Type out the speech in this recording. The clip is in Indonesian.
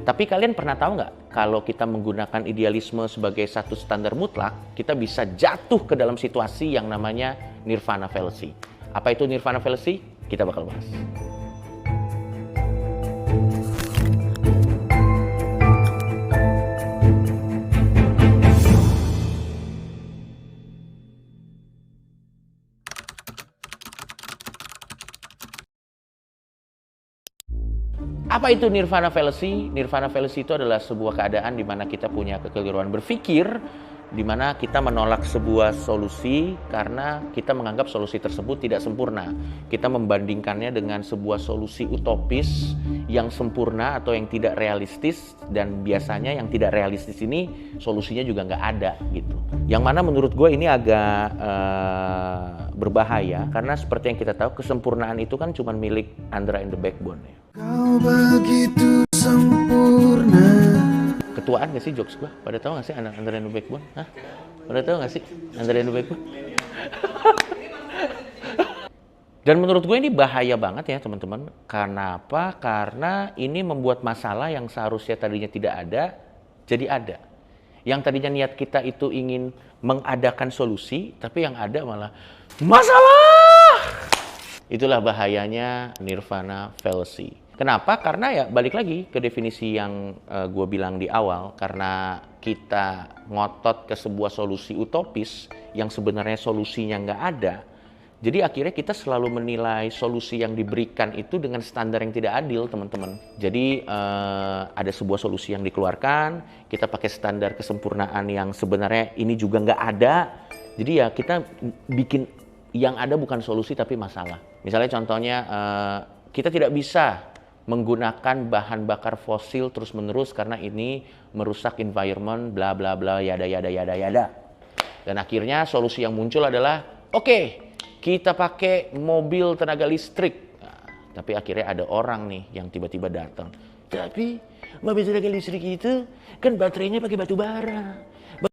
Tapi kalian pernah tahu nggak, kalau kita menggunakan idealisme sebagai satu standar mutlak, kita bisa jatuh ke dalam situasi yang namanya nirvana fallacy. Apa itu nirvana fallacy? Kita bakal bahas. Apa itu nirvana fallacy? Nirvana fallacy itu adalah sebuah keadaan di mana kita punya kekeliruan berpikir, di mana kita menolak sebuah solusi karena kita menganggap solusi tersebut tidak sempurna. Kita membandingkannya dengan sebuah solusi utopis yang sempurna atau yang tidak realistis, dan biasanya yang tidak realistis ini solusinya juga nggak ada gitu. Yang mana menurut gue ini agak berbahaya, karena seperti yang kita tahu, kesempurnaan itu kan cuma milik Andra and the Backbone ya. Kau begitu sempurna. Ketuaan gak sih jokes gue? Pada tahu gak sih Andra and the Backbone? Hah? Pada tahu gak sih Andra and the Backbone? Dan menurut gue ini bahaya banget ya teman-teman. Karena apa? Karena ini membuat masalah yang seharusnya tadinya tidak ada, jadi ada. Yang tadinya niat kita itu ingin mengadakan solusi, tapi yang ada malah masalah! Itulah bahayanya nirvana fallacy. Kenapa? Karena ya balik lagi ke definisi yang gue bilang di awal. Karena kita ngotot ke sebuah solusi utopis yang sebenarnya solusinya nggak ada. Jadi akhirnya kita selalu menilai solusi yang diberikan itu dengan standar yang tidak adil, teman-teman. Jadi ada sebuah solusi yang dikeluarkan, kita pakai standar kesempurnaan yang sebenarnya ini juga nggak ada. Jadi ya kita bikin yang ada bukan solusi tapi masalah. Misalnya contohnya kita tidak bisa menggunakan bahan bakar fosil terus-menerus karena ini merusak environment, bla bla bla, yada yada yada yada. Dan akhirnya solusi yang muncul adalah, oke, kita pakai mobil tenaga listrik. Nah, tapi akhirnya ada orang nih yang tiba-tiba datang. Tapi mobil tenaga listrik itu kan baterainya pakai batu bara.